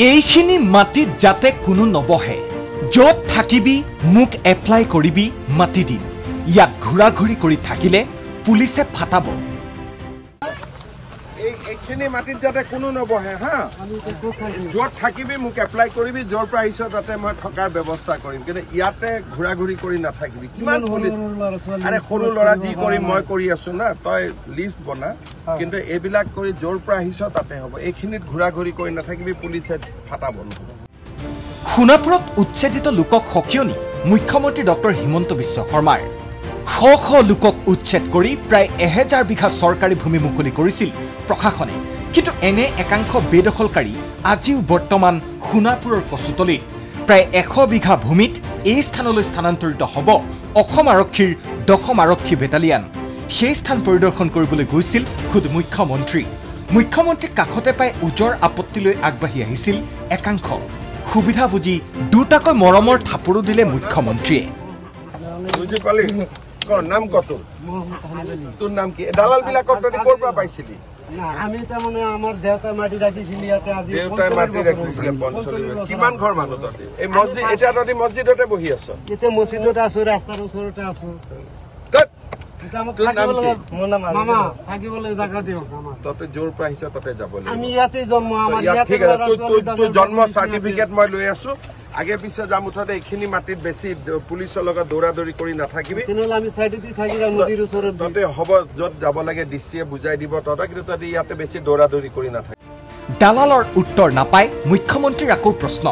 এইখিনি মাটিত যাতে কোনো নবহে য'ত থাকিবি মোক এপ্লাই কৰিবি মাটি দিম ইয়াত ঘূৰা-ঘূৰি কৰি থাকিলে পুলিচে ফাটাব এইখিনি মাটিত যাতে কোনো নবহে হা য'ত থাকিবি মোক এপ্লাই কৰিবি য'ৰ পৰা আহিছ তাতে মই থকাৰ ব্যৱস্থা কৰিম কিন্তু ইয়াতে ঘূৰা-ঘূৰি কৰি নাথাকিবি কিমান পুলিচ আৰে সৰু ল'ৰা যি কৰিম মই কৰি আছো না তই লিষ্ট বনা কিন্তু এইবিলাক কৰি য'ৰ পৰা আহিছ তাতে হ'ব এইখিনিত ঘূৰা-ঘূৰি কৰি নাথাকিবি পুলিচে ফাটাব সোণাপুৰত উচ্ছেদিত লোকক সকিয়নি মুখ্যমন্ত্ৰী ডক্টৰ হিমন্ত বিশ্ব শৰ্মাৰ শ শ লোকক উচ্ছেদ কৰি প্ৰায় 1000 বিঘা চৰকাৰী ভূমি মুকলি কৰিছিল প্ৰশাসনে কিন্তু এনে একাংশ বেদখলকাৰী আজিও বৰ্তমান সোণাপুৰৰ কচুতলিত প্ৰায় 100 বিঘা ভূমিত এই স্থানলৈ স্থানান্তৰিত হ'ব অসম আৰক্ষীৰ 10ম আৰক্ষী বেটালিয়ন সেই স্থান পৰিদৰ্শন কৰিবলৈ গৈছিল খুদ মুখ্যমন্ত্ৰীক কাষতে পাই উজৰ আপত্তিলৈ আগবাঢ়ি আহিছিল একাংশ সুবিধা বুজি দুটাকৈ মৰমৰ থাপৰো দিলে মুখ্যমন্ত্ৰীয়ে বুজি পালি নাম কত তোৰ নাম কি দালাল বিলাকক তই ক'ৰ পৰা পাইছিলি আমি তাৰ মানে আমাৰ দেউতাই মাটি ৰাখিছিল ইয়াতে আজি দেউতাই মাটি ৰাখিছিল কিমান ঘৰ মানুহ ততে এই মছজিদ এটা ততে মছজিদতে বহি আছ এতিয়া মছজিদতে আছো ৰাস্তাৰ ওচৰতে আছো মামা থাকিবলৈ জাগা দিও ততে জোৰ পৰা আহিছ ততে যাব লাগিব আমি ইয়াতে জন্ম আমাৰ ইয়াতে ঠিক আছে তোৰ জন্ম সাৰ্টিফিকেট মই লৈ আছো আগে পিছে যাম উঠতে এইখিনি মাটিত বেছি পুলিচৰ লগত দৌৰা-দৌৰি কৰি নাথাকিবি তেনেহ'লে আমি সাইডতে থাকি যাম নদীৰ ওচৰত ততে হ'ব য'ত যাব লাগে ডিচিয়ে বুজাই দিব ততে কিন্তু ততে ইয়াতে বেছি দৌৰা-দৌৰি কৰি নাথাকিবি দালালৰ উত্তৰ নাপায় মুখ্যমন্ত্ৰীৰ আকৌ প্ৰশ্ন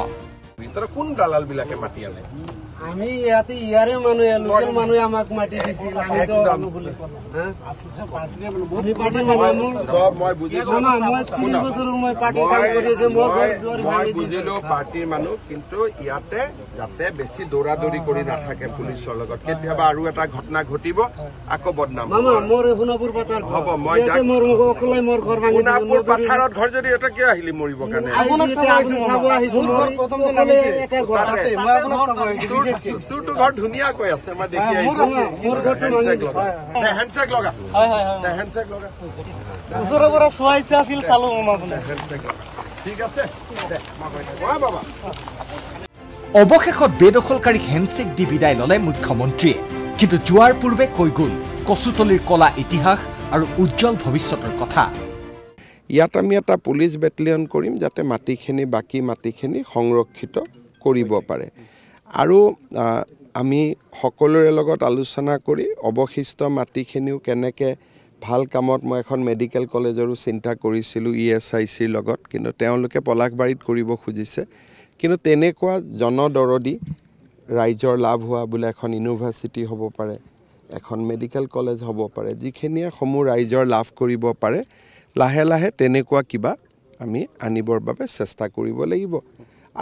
তই কোন দালাল বিলাকে মাটি আনে আমি ইয়াতে ইয়াৰে মানুহ লোকেল মানুহে আমাক মাটি দিছিল আমি তো অনুকূলে আমি পাৰ্টি মানুহ সব মই বুজিছো মই 3 বছৰ মই পাৰ্টি কাম কৰি আছে মই বুজিলো পাৰ্টিৰ মানুহ কিন্তু ইয়াতে যাতে বেছি দৌৰা-দৌৰি কৰি নাথাকে পুলিচৰ লগত কেতিয়াবা আৰু এটা ঘটনা ঘটিব আকৌ বদনাম মামা মোৰ সোণাপুৰ পথাৰ হ'ব মই মোৰ অকলে মোৰ ঘৰ ভাঙি সোণাপুৰ পথাৰত ঘৰ যদি এটা কিয় আহিলি মৰিব কাৰণে আপোনাক চাব আহিছো প্ৰথম দিন আহিছে এটা ঘৰ আছে মই আপোনাক চাব আহিছো তোৰটো ঘৰ ধুনীয়াকৈ আছে মই দেখি আহিছো মোৰ ঘৰটো হেণ্ডশেক লগা হয় হেণ্ডশেক লগা ওচৰৰ পৰা চোৱাইছে আছিল চালো মামা আপোনাৰ হেণ্ডশেক লগা ঠিক আছে দে মই বাবা অৱশেষত বেদখলকাৰীক হেণ্ডশেক দি বিদায় ল'লে মুখ্যমন্ত্ৰীয়ে কিন্তু যোৱাৰ পূৰ্বে কৈ গ'ল কচুতলিৰ কলা ইতিহাস আৰু উজ্জ্বল ভৱিষ্যতৰ কথা ইয়াত আমি এটা পুলিচ বেটেলিয়ন কৰিম যাতে মাটিখিনি বাকী মাটিখিনি সংৰক্ষিত কৰিব পাৰে আৰু আমি সকলোৰে লগত আলোচনা কৰি অৱশিষ্ট মাটিখিনিও কেনেকৈ ভাল কামত মই এখন মেডিকেল কলেজৰো চিন্তা কৰিছিলোঁ ESICৰ লগত কিন্তু তেওঁলোকে পলাশবাৰীত কৰিব খুজিছে কিন্তু তেনেকুৱা জনদৰদী ৰাইজৰ লাভ হোৱা বোলে এখন ইউনিভাৰ্চিটি হ'ব পাৰে এখন মেডিকেল কলেজ হ'ব পাৰে যিখিনিয়ে সমূহ ৰাইজৰ লাভ কৰিব পাৰে লাহে লাহে তেনেকুৱা কিবা আমি আনিবৰ বাবে চেষ্টা কৰিব লাগিব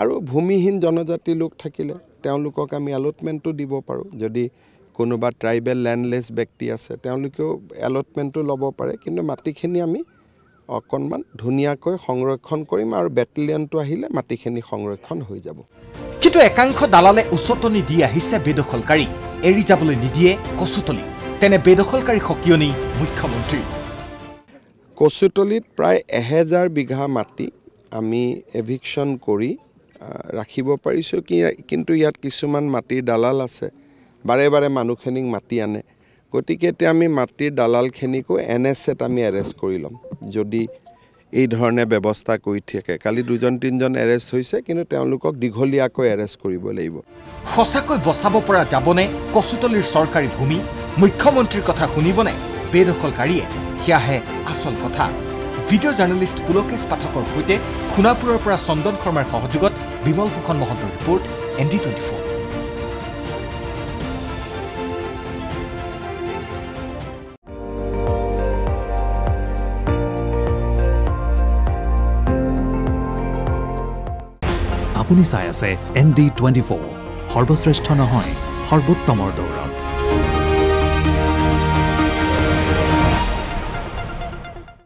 আৰু ভূমিহীন জনজাতি লোক থাকিলে তেওঁলোকক আমি এলটমেণ্টটো দিব পাৰোঁ যদি কোনোবা ট্ৰাইবেল লেণ্ডলেছ ব্যক্তি আছে তেওঁলোকেও এলটমেণ্টটো ল'ব পাৰে কিন্তু মাটিখিনি আমি অকণমান ধুনীয়াকৈ সংৰক্ষণ কৰিম আৰু বেটেলিয়নটো আহিলে মাটিখিনি সংৰক্ষণ হৈ যাব কিন্তু একাংশ দালালে উচতনি দি আহিছে বেদখলকাৰী এৰি যাবলৈ নিদিয়ে কচুতলি তেনে বেদখলকাৰী সকিয়নি মুখ্যমন্ত্ৰী কচুতলিত প্ৰায় 1000 বিঘা মাটি আমি এভিকশ্যন কৰি ৰাখিব পাৰিছোঁ কিন্তু ইয়াত কিছুমান মাটিৰ দালাল আছে বাৰে বাৰে মানুহখিনিক মাটি আনে গতিকে এতিয়া আমি মাটিৰ দালালখিনিকো NSAত আমি এৰেষ্ট কৰি ল'ম যদি এই ধৰণে ব্যৱস্থা কৰি থাকে কালি 2-3জন এৰেষ্ট হৈছে কিন্তু তেওঁলোকক দীঘলীয়াকৈ এৰেষ্ট কৰিব লাগিব সঁচাকৈ বচাব পৰা যাবনে কচুতলিৰ চৰকাৰী ভূমি মুখ্যমন্ত্ৰীৰ কথা শুনিবনে বেদখলকাৰীয়ে সেয়াহে আচল কথা ভিডিঅ' জাৰ্নেলিষ্ট পুলকেশ পাঠকৰ সৈতে সোণাপুৰৰ পৰা চন্দন শৰ্মাৰ সহযোগত বিমল ভূষণ মহন্তৰ ৰিপৰ্ট ND24 আপুনি চাই আছে ND24 সৰ্বশ্ৰেষ্ঠ নহয় সৰ্বোত্তমৰ দৌৰত